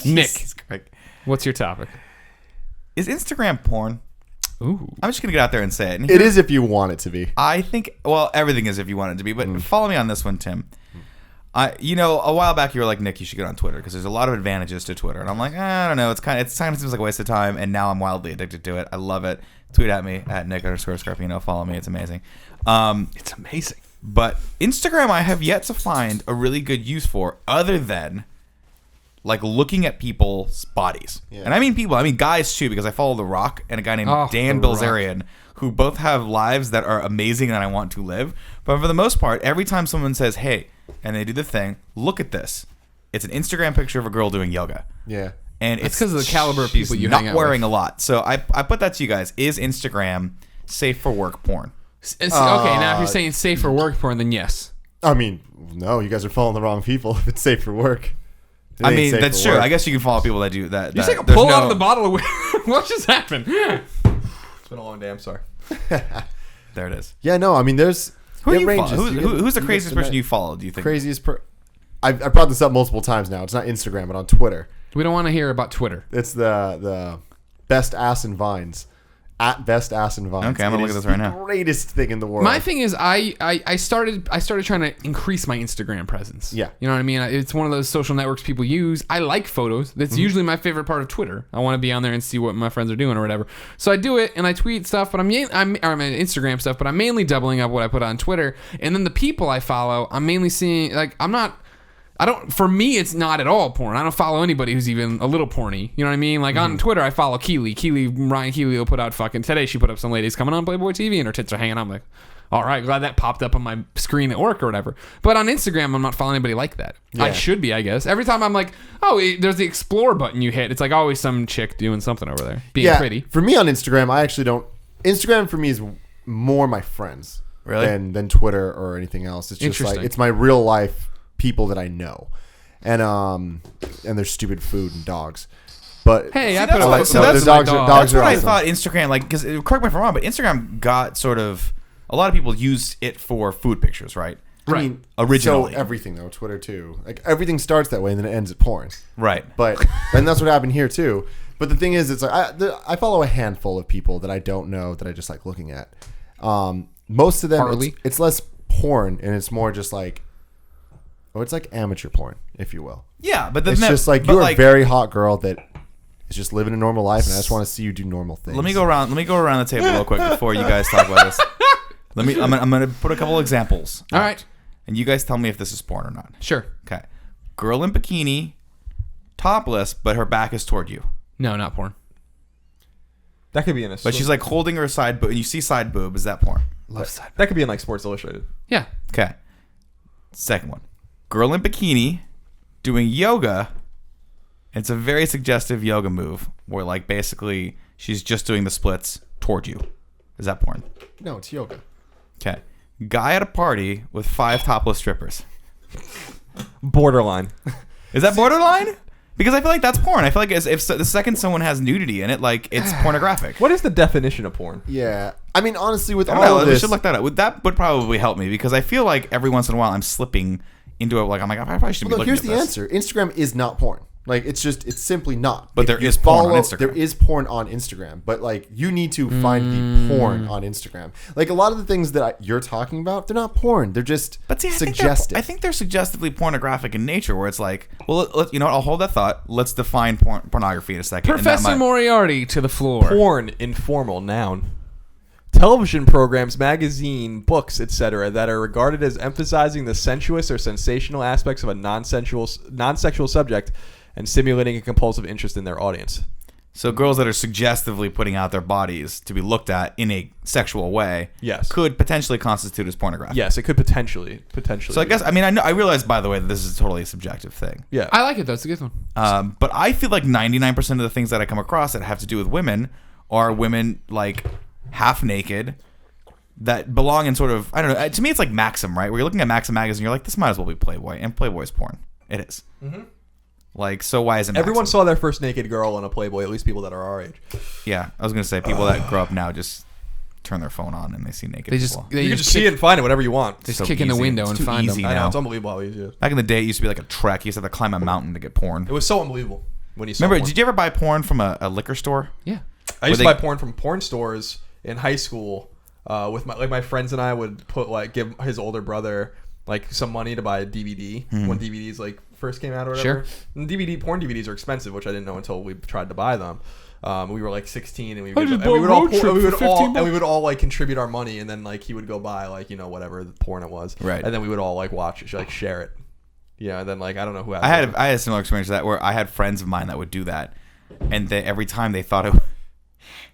Nick, what's your topic? Is Instagram porn? Ooh. I'm just going to get out there and say it. It is if you want it to be. I think, well, everything is if you want it to be, but follow me on this one, Tim. A while back you were like, Nick, you should get on Twitter because there's a lot of advantages to Twitter. And I'm like, I don't know. It kind of seems like a waste of time. And now I'm wildly addicted to it. I love it. Tweet at me at Nick_Scarpino. Follow me. It's amazing. It's amazing. But Instagram, I have yet to find a really good use for other than like looking at people's bodies. Yeah. And I mean people, I mean guys too, because I follow The Rock and a guy named Dan Bilzerian, who both have lives that are amazing and I want to live. But for the most part, every time someone says, hey, and they do the thing, look at this. It's an Instagram picture of a girl doing yoga. Yeah. And it's because of the caliber of people you hang out with. Not wearing a lot. So I put that to you guys. Is Instagram safe for work porn? Okay, now if you're saying safe for work porn, then yes. I mean, no, you guys are following the wrong people if it's safe for work. I mean, that's true. I guess you can follow people that do that. You take a pull out of the bottle of what just happened? It's been a long day. I'm sorry. There it is. Yeah, no, I mean, there's... Who's the craziest person you follow, do you think? I brought this up multiple times now. It's not Instagram, but on Twitter. We don't want to hear about Twitter. It's the best ass in Vines. At best ass in Vines. Okay, I'm gonna look at this right now. Greatest thing in the world. My thing is, I started trying to increase my Instagram presence. Yeah, you know what I mean. It's one of those social networks people use. I like photos. That's usually my favorite part of Twitter. I want to be on there and see what my friends are doing or whatever. So I do it and I tweet stuff, but I'm Instagram stuff, but I'm mainly doubling up what I put on Twitter. And then the people I follow, I'm mainly seeing like for me, it's not at all porn. I don't follow anybody who's even a little porny. You know what I mean? Like on Twitter, I follow Ryan Keeley will put out today she put up some ladies coming on Playboy TV and her tits are hanging out. I'm like, all right, glad that popped up on my screen at work or whatever. But on Instagram, I'm not following anybody like that. Yeah. I should be, I guess. Every time I'm like, there's the explore button you hit. It's like always some chick doing something over there, being pretty. For me on Instagram, I actually don't. Instagram for me is more my friends than Twitter or anything else. It's just like, it's my real life people that I know, and there's stupid food and dogs. But hey, I put a like, so that's dogs. That's what I thought Instagram, like, because correct me if I'm wrong, but Instagram got sort of a lot of people use it for food pictures, right? I mean, originally. So everything though, Twitter too. Like everything starts that way and then it ends at porn. Right. But and that's what happened here too. But the thing is, it's like I follow a handful of people that I don't know that I just like looking at. Most of them, it's less porn and it's more just like. Oh, it's like amateur porn, if you will. Yeah, but it's just like you're a very hot girl that is just living a normal life, and I just want to see you do normal things. Let me go around the table real quick before you guys talk about this. I'm gonna put a couple examples. All right, and you guys tell me if this is porn or not. Sure. Okay. Girl in bikini, topless, but her back is toward you. No, not porn. That could be in a. But she's like holding her side boob, and you see side boob. Is that porn? Love side. That could be in like Sports Illustrated. Yeah. Okay. Second one. Girl in bikini doing yoga. It's a very suggestive yoga move where like basically she's just doing the splits toward you. Is that porn? No, it's yoga. Okay. Guy at a party with 5 topless strippers. Borderline. Is that borderline? Because I feel like that's porn. I feel like if the second someone has nudity in it, like it's pornographic. What is the definition of porn? Yeah. I mean, honestly, with all of this... We should look that up. That would probably help me because I feel like every once in a while I'm slipping into it. Like, I'm like, I probably should be looking at this. Here's the answer. Instagram is not porn. Like, it's simply not. But there is porn on Instagram. There is porn on Instagram. But, like, you need to find the porn on Instagram. Like, a lot of the things that you're talking about, they're not porn. They're just suggestive. I think they're suggestively pornographic in nature where it's like, well, you know what? I'll hold that thought. Let's define pornography in a second. Professor Moriarty to the floor. Porn, informal, noun. Television programs, magazine, books, etc. that are regarded as emphasizing the sensuous or sensational aspects of a non-sexual subject and stimulating a compulsive interest in their audience. So girls that are suggestively putting out their bodies to be looked at in a sexual way, yes, could potentially constitute as pornography. Yes, it could potentially. So I guess I realize, by the way, that this is totally a subjective thing. Yeah, I like it though. It's a good one. But I feel like 99% of the things that I come across that have to do with women are women like half naked that belong in sort of, I don't know. To me, it's like Maxim, right? Where you're looking at Maxim magazine, you're like, this might as well be Playboy, and Playboy's porn. It is. Mm-hmm. Like, so why isn't everyone Maxim? saw their first naked girl in a Playboy? At least people that are our age. Yeah, I was gonna say people that grow up now just turn their phone on and they see naked people. You can just see it and find it whatever you want. Just kick in the window and find them. I know, it's unbelievable how easy it is. Back in the day, it used to be like a trek. You used to have to climb a mountain to get porn. It was so unbelievable. when you saw Remember, porn. did you ever buy porn from a liquor store? Yeah. I used to buy porn from porn stores in high school. With my friends and I would give his older brother some money to buy a DVD when DVDs first came out or whatever. Sure. And porn DVDs are expensive, which I didn't know until we tried to buy them. We were 16 and we would all contribite our money, and then he would go buy whatever porn it was, right? And then we would all watch it, share it. Yeah, and then I don't know who had I had a similar experience to that where I had friends of mine that would do that, and every time they thought it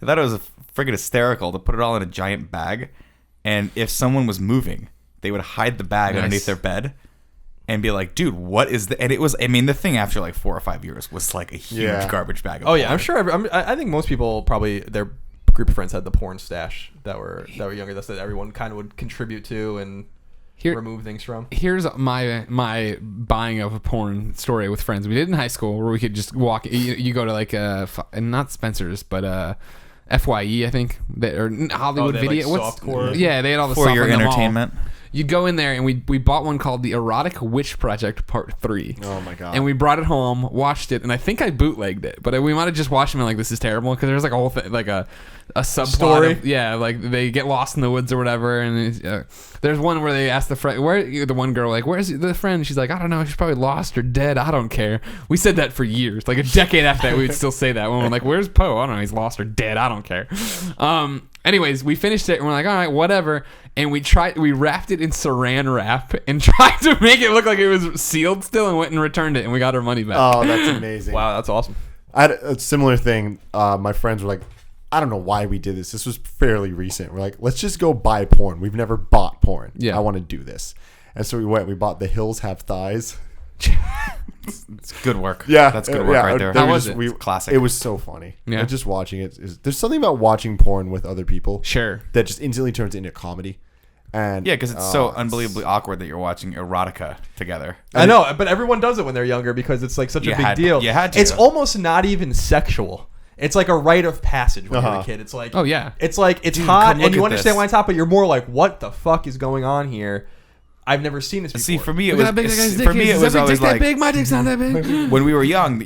was friggin' hysterical to put it all in a giant bag, and if someone was moving, they would hide the bag underneath their bed and be like, dude, what is the... And it was, the thing after 4 or 5 years was a huge garbage bag of porn. Yeah, I'm sure. I think most people probably, their group of friends had the porn stash that were younger. That's that everyone kind of would contribute to and remove things from. Here's my buying of a porn story with friends. We did in high school where we could just walk... You go to not Spencer's, but... FYE, I think, or Hollywood Video. Softcore. Yeah, they had all the for stuff your in the entertainment. Mall. You go in there, and we bought one called The Erotic Witch Project Part 3. Oh my god! And we brought it home, watched it, and I think I bootlegged it, but we might have just watched it and this is terrible, because there's a whole thing, a substory. They get lost in the woods or whatever, and there's one where they ask the friend, the one girl, where's the friend? She's like, I don't know, she's probably lost or dead, I don't care. We said that for years, a decade after that, we would still say that when we're where's Poe? I don't know, he's lost or dead, I don't care. Anyways, we finished it and we're all right, whatever. And we wrapped it in saran wrap and tried to make it look like it was sealed still, and went and returned it, and we got our money back. Oh, that's amazing. Wow, that's awesome. I had a similar thing. My friends were like, I don't know why we did this. This was fairly recent. We're like, let's just go buy porn. We've never bought porn. Yeah. I want to do this. And so we bought The Hills Have Thighs. It's good work. Yeah. That's good work right there. How was it? Classic. It was so funny. Yeah. And just watching it. There's something about watching porn with other people. Sure. That just instantly turns into comedy. And yeah, because it's so unbelievably awkward that you're watching erotica together. I know, but everyone does it when they're younger because it's such a big deal. You had to. It's almost not even sexual. It's like a rite of passage when you're a kid. It's oh yeah, it's it's hot and you understand why it's hot, but you're more what the fuck is going on here? I've never seen this before. See, for me, it was always that big. My dick's not that big. When we were young,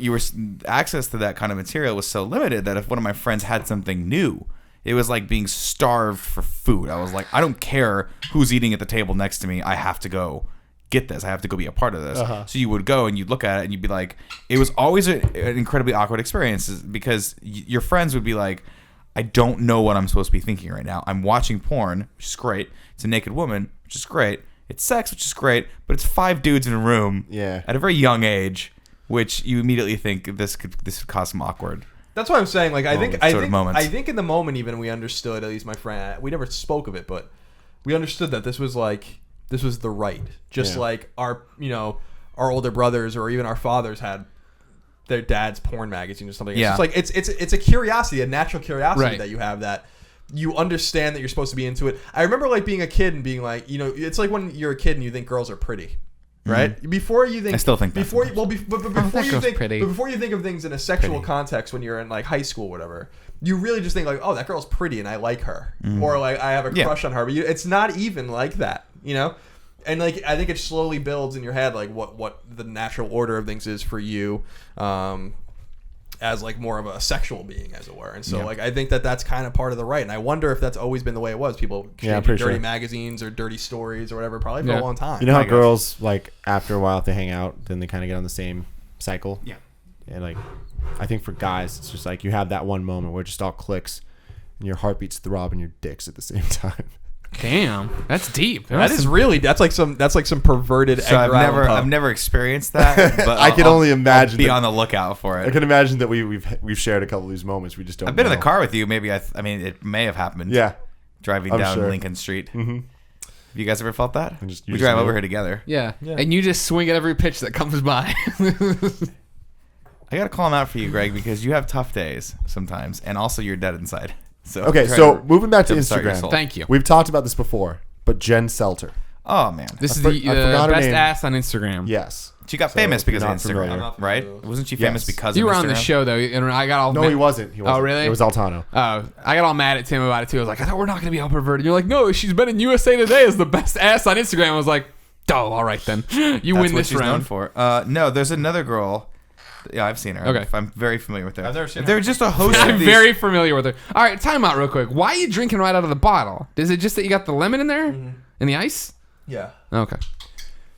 access to that kind of material was so limited that if one of my friends had something new, it was like being starved for food. I was like, I don't care who's eating at the table next to me. I have to go get this. I have to go be a part of this. So you would go and you'd look at it and you'd be like, it was always an incredibly awkward experience because your friends would be like, I don't know what I'm supposed to be thinking right now. I'm watching porn, which is great. It's a naked woman, which is great. It's sex, which is great, but it's 5 dudes in a room at a very young age, which you immediately think this could cause some awkward. That's what I'm saying. I think in the moment even we understood, at least my friend, we never spoke of it, but we understood that this was the right. Just like our older brothers or even our fathers had their dad's porn magazine or something. It's just it's a curiosity, a natural curiosity that you have that you understand that you're supposed to be into it. I remember being a kid and being it's like when you're a kid and you think girls are pretty. Right? Mm-hmm. Before you think, I still think before you think of things in a sexual context when you're in high school or whatever, you really just think oh, that girl's pretty and I like her, or I have a crush on her. But it's not even like that, And I think it slowly builds in your head what the natural order of things is for you, as more of a sexual being, as it were. And so I think that's kind of part of the right. And I wonder if that's always been the way it was. People changing dirty magazines or dirty stories or whatever, probably for a long time. You know how girls after a while if they hang out, then they kind of get on the same cycle. Yeah. And I think for guys, it's just you have that one moment where it just all clicks, and your heartbeats throb and your dicks at the same time. Damn, that's deep. That's like some perverted. So I've never experienced that, but I can only imagine. Be on the lookout for it. I can imagine that we've shared a couple of these moments. We just don't. I've been in the car with you. Maybe it may have happened. Yeah, driving down Lincoln Street. Mm-hmm. Have you guys ever felt that? We drive over here together. Yeah, and you just swing at every pitch that comes by. I gotta call him out for you, Greg, because you have tough days sometimes, and also you're dead inside. So moving back to Instagram. Thank you. We've talked about this before, but Jen Selter. Oh man, this is the best ass on Instagram. Yes, she got famous because of Instagram, right? Wasn't she famous because you of Instagram? were on the show though, and I got all. No, he wasn't. Oh, really? It was Altano. Oh, I got all mad at Tim about it too. I was like, I thought we're not gonna be all perverted. You're like, no, she's been in USA Today as the best ass on Instagram. I was like, oh, all right then, you win this round. Known for. No, there's another girl. Yeah, I've seen her. Okay. I'm very familiar with her. I've never seen her. They're just a host I'm of these. very familiar with her. All right, time out real quick. Why are you drinking right out of the bottle? Is it just that you got the lemon in there and the ice? Yeah. Okay.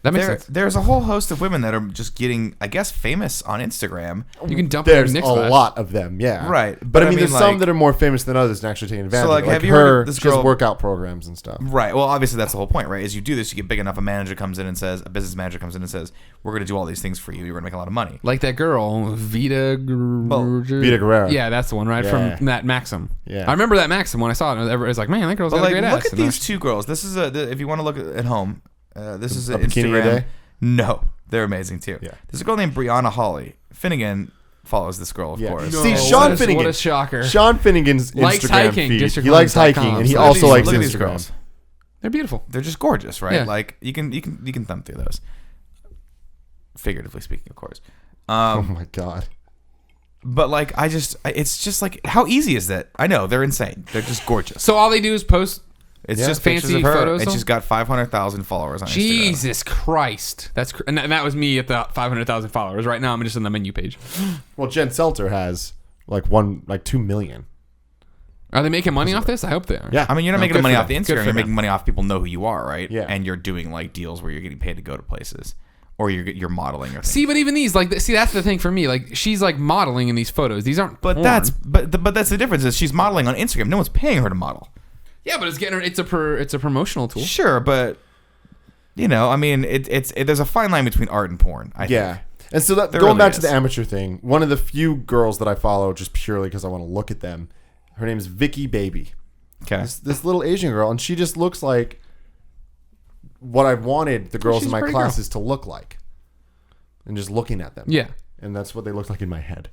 That makes sense. There's a whole host of women that are just getting, I guess, famous on Instagram. You can dump There's Nick's a glass. lot of them, yeah. Right. But I mean, there's like, some that are more famous than others and actually taking advantage like, of it. have you heard of this she has girl- workout programs and stuff. Right. Well, obviously that's the whole point, right? Is you do this, you get big enough, a manager comes in and says, a business manager comes in and says, we're going to do all these things for you. You're going to make a lot of money. Like that girl, Vita Guerrera. Yeah, that's the one, right? Yeah. From that Maxim. Yeah. I remember that Maxim when I saw it. It was like, man, that girl's But got a like, great look ass. at these two girls. This is if you want to look at home, this is a an bikini Instagram. day? No, they're amazing too. Yeah. There's a girl named Brianna Holly. Finnegan follows this girl, of Yeah. course. See, No, Sean Finnegan. What a shocker. Sean Finnegan's Likes Instagram hiking, feed. district He likes homes.com. hiking, and he So also likes look at these Instagram. girls. They're beautiful. They're just gorgeous, right? Yeah. Like you can thumb through those. Figuratively speaking, of course. Oh my god. But like, it's just like, how easy is that? I know they're insane. They're just gorgeous. So all they do is post. It's Yeah. just pictures Fancy of her, photos, and though? she's got 500,000 followers on Instagram. Jesus Christ. And that was me at the 500,000 followers. Right now, I'm just on the menu page. Well, Jen Selter has like 2 million. Are they making money off this? I hope they are. Yeah. I mean, you're not No, making good money for off the them. Good Instagram. for You're them. making money off people know who you are, right? Yeah. And you're doing like deals where you're getting paid to go to places, or you're modeling or things. See, but even these, like, that's the thing for me. Like, she's like modeling in these photos. These aren't. But porn. that's the difference is she's modeling on Instagram. No one's paying her to model. Yeah, but it's getting her. It's a promotional tool. Sure, but I mean, there's a fine line between art and porn. I Yeah. think. And so that, There going really back to the is. amateur thing, one of the few girls that I follow just purely because I want to look at them, her name is Vicky Baby. Okay. This little Asian girl, and she just looks like what I wanted the girls she's in a my pretty classes to look like. And just looking at them. Yeah. And that's what they look like in my head.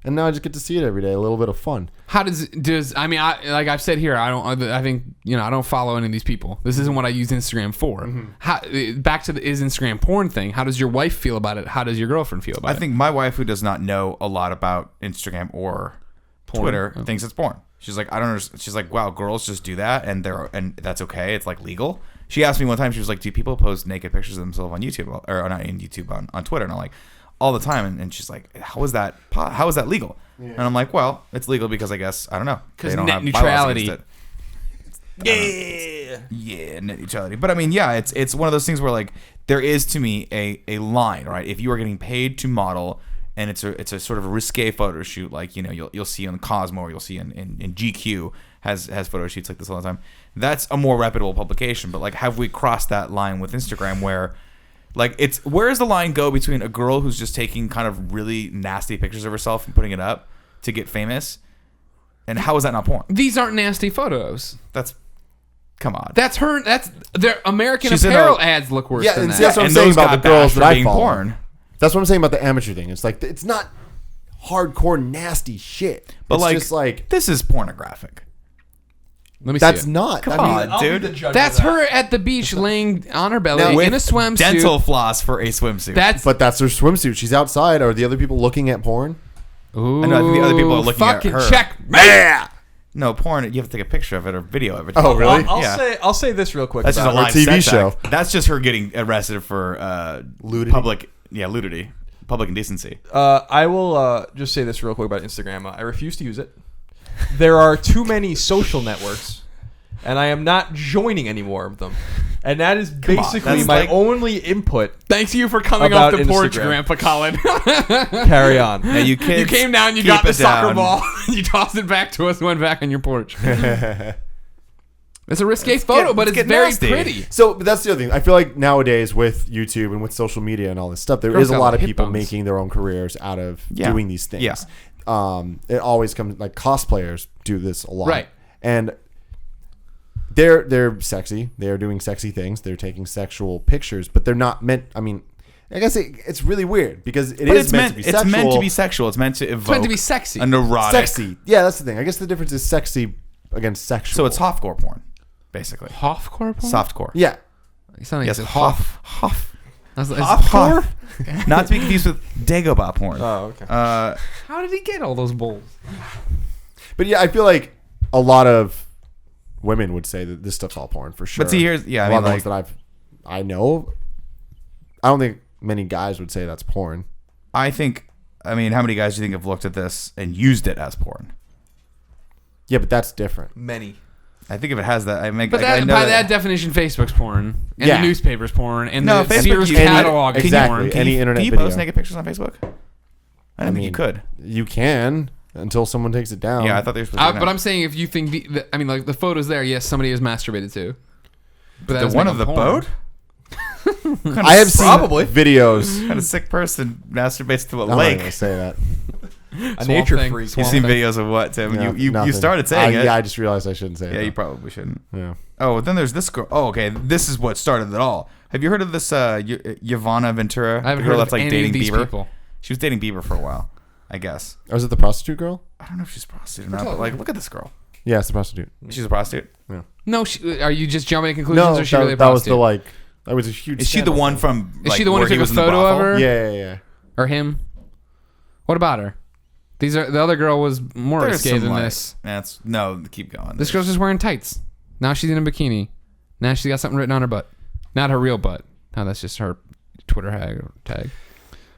And now I just get to see it every day, a little bit of fun. How does I mean, like I've said here, I think I don't follow any of these people. This isn't what I use Instagram for. How, back to the is Instagram porn thing. How does your wife feel about it? How does your girlfriend feel about it? I think my wife, who does not know a lot about Instagram or Twitter, thinks it's porn. She's like, I don't understand. She's like, wow, girls just do that, and that's okay. It's like legal. She asked me one time. She was like, do people post naked pictures of themselves on YouTube or not in YouTube on Twitter? And I'm like, all the time. And she's like, how is that legal? Yeah. And I'm like, well, it's legal because I guess I don't know, because they don't net have bylaws neutrality. against it. Yeah, net neutrality. But I mean, yeah, it's one of those things where like there is to me a line, right? If you are getting paid to model, and it's a sort of a risque photo shoot, like you'll see on Cosmo, or you'll see in GQ has photo shoots like this all the time. That's a more reputable publication. But like, have we crossed that line with Instagram where like where does the line go between a girl who's just taking kind of really nasty pictures of herself and putting it up to get famous, and how is that not porn? These aren't nasty photos. Come on. That's her. That's their American She's in Apparel a- ads look worse Yeah, than and that. see, that's what I'm And saying those about got the girls bashed that for I being follow. porn. That's what I'm saying about the amateur thing. It's like, it's not hardcore nasty shit. But it's like, just like, this is pornographic. Let me that's see it. not. Come I mean, on. I'll be Dude, the judge That's of that. her at the beach laying on her belly Now, in a swimsuit. dental floss for a swimsuit. but that's her swimsuit. She's outside. Are the other people looking at porn? Ooh, I know, I think the other people are looking at fucking her. check. No, porn, you have to take a picture of it or video of it. Oh, really? I'll say this real quick. That's just a about it. live TV set show. back. That's just her getting arrested for Ludity? public indecency. I will just say this real quick about Instagram. I refuse to use it. There are too many social networks, and I am not joining any more of them. And that is basically that's my like- only input. Thanks you for coming About off the porch, Instagram. Grandpa Colin. Carry on. Now you kids, You came down, you keep got the it soccer down. ball, you tossed it back to us, and went back on your porch. It's a risque photo, but it's it's getting very nasty. pretty. So but that's the other thing. I feel like nowadays with YouTube and with social media and all this stuff, there Girls is a got lot of hip people bones. making their own careers out of Yeah. doing these things. Yeah. It always comes like cosplayers do this a lot, Right. And they're sexy. They are doing sexy things. They're taking sexual pictures, but they're not meant. I mean, I guess it's really weird because But it's meant to be sexual. It's meant to be sexual. It's meant to evoke. It's meant to be sexy. a neurotic. sexy. Yeah, that's the thing. I guess the difference is sexy against sexual. So it's softcore porn, basically. Hoffcore porn? Softcore. Yeah. You sound like Yes, you said Hoff. I was like, Hoffcore? Not to be confused with Dagobah porn. Oh, okay. how did he get all those bowls? But yeah, I feel like a lot of women would say that this stuff's all porn for sure. But see, here's a I lot mean, of the like, ones that I know. I don't think many guys would say that's porn. I think I mean, how many guys do you think have looked at this and used it as porn? Yeah, but that's different. Many. I think if it has that, But I know by that definition, Facebook's porn, and Yeah. the newspaper's porn, and No, the Facebook, Sears you- catalog is exactly. porn. Any internet Can you video. post naked pictures on Facebook? I didn't think you could. You can until someone takes it down. Yeah, I thought they were supposed to. But I'm saying if you think I mean, like the photos there, yes, somebody has masturbated too. But that the doesn't one make of the them porn. boat. I have seen Probably. videos. Kind of sick person masturbates to a I'm not lake. gonna say that. A Swamp nature Thing. freak. You've Swamp seen Thing. videos of what, Tim? No, you nothing. started saying it. Yeah, I just realized I shouldn't say it. Yeah, though. you probably shouldn't. Yeah. Oh, then there's this girl. Oh, okay. This is what started it all. Have you heard of this Yvonna Ventura? I haven't the girl heard that's of like any dating of these Bieber. people. She was dating Bieber for a while, I guess. Oh, was it the prostitute girl? I don't know if she's a prostitute or not, but like, look at this girl. Yeah, it's the prostitute. She's a prostitute. No, are you just jumping to conclusions, No, or is she really a that was the prostitute? that was a huge. Is she the scandal one thing. from? Is she like, the one who where he took a was in the photo of brothel? her? Yeah. Or him? What about her? These are the other girl was more There's risque some, than like- this. No, keep going. This girl's just wearing tights. Now she's in a bikini. Now she's got something written on her butt. Not her real butt. No, that's just her Twitter tag.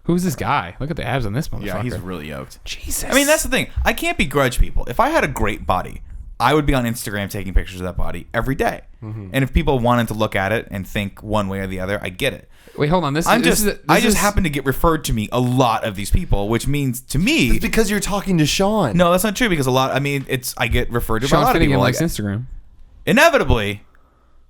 Who's this guy? Look at the abs on this motherfucker. Yeah, he's really yoked. Jesus. I mean, that's the thing. I can't begrudge people. If I had a great body, I would be on Instagram taking pictures of that body every day. And if people wanted to look at it and think one way or the other, I get it. Wait, hold on. I just happen to get referred to me a lot of these people, which means to me, It's because you're talking to Sean. no, that's not true because I get referred to by a Sean lot of Finnegan people. likes Like, Instagram. inevitably,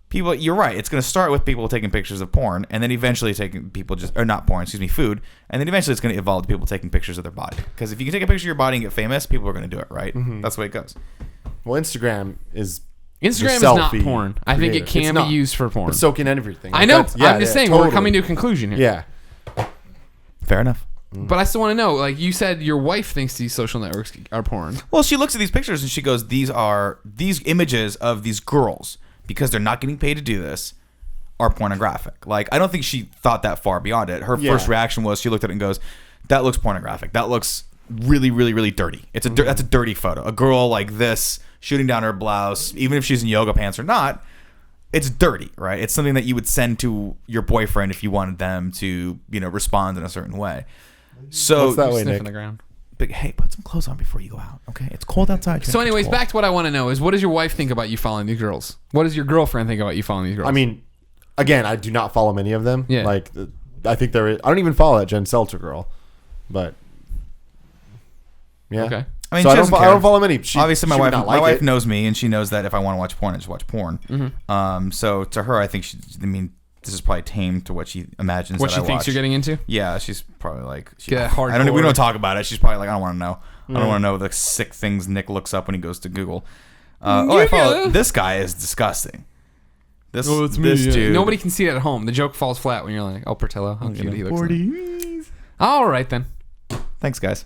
people. You're right. It's going to start with people taking pictures of porn, and then eventually taking people not porn, food, and then eventually it's going to evolve to people taking pictures of their body. Because if you can take a picture of your body and get famous, people are going to do it, right? That's the way it goes. Well, Instagram is Not selfie porn. I think it creator. can It's be not. used for porn. But so can everything. I know. That's- yeah, I'm just yeah, saying totally. we're coming to a conclusion here. Yeah. Fair enough. But I still want to know. Like you said, your wife thinks these social networks are porn. Well, she looks at these pictures and she goes, "These images of these girls because they're not getting paid to do this are pornographic." Like, I don't think she thought that far beyond it. Her first reaction was she looked at it and goes, "That looks pornographic. That looks really, really, really dirty. That's a dirty photo. A girl like this shooting down her blouse, even if she's in yoga pants or not, it's dirty, right? It's something that you would send to your boyfriend if you wanted them to, respond in a certain way." So What's that way, Sniffing Nick? the ground. But hey, put some clothes on before you go out, okay? It's cold outside. So, anyways, It's cold. back to what I want to know is, what does your wife think about you following these girls? What does your girlfriend think about you following these girls? I mean, again, I do not follow many of them. Yeah. Like, I think there is. I don't even follow that Jen Seltzer girl, but yeah. Okay. I mean, So she I doesn't don't care. follow many. She, Obviously, my she would wife, not my like wife it. knows me, and she knows that if I want to watch porn, I just watch porn. So to her, I think this is probably tame to what she imagines. what that she I thinks watch. you're getting into? Yeah, she's probably like, Get I don't know. We hardcore. don't talk about it. She's probably like, I don't want to know. I don't want to know the sick things Nick looks up when he goes to Google. I follow. This guy is disgusting. This dude. Nobody can see it at home. The joke falls flat when you're like, "Oh, Portillo, how cute he looks." Like. All right then. Thanks, guys.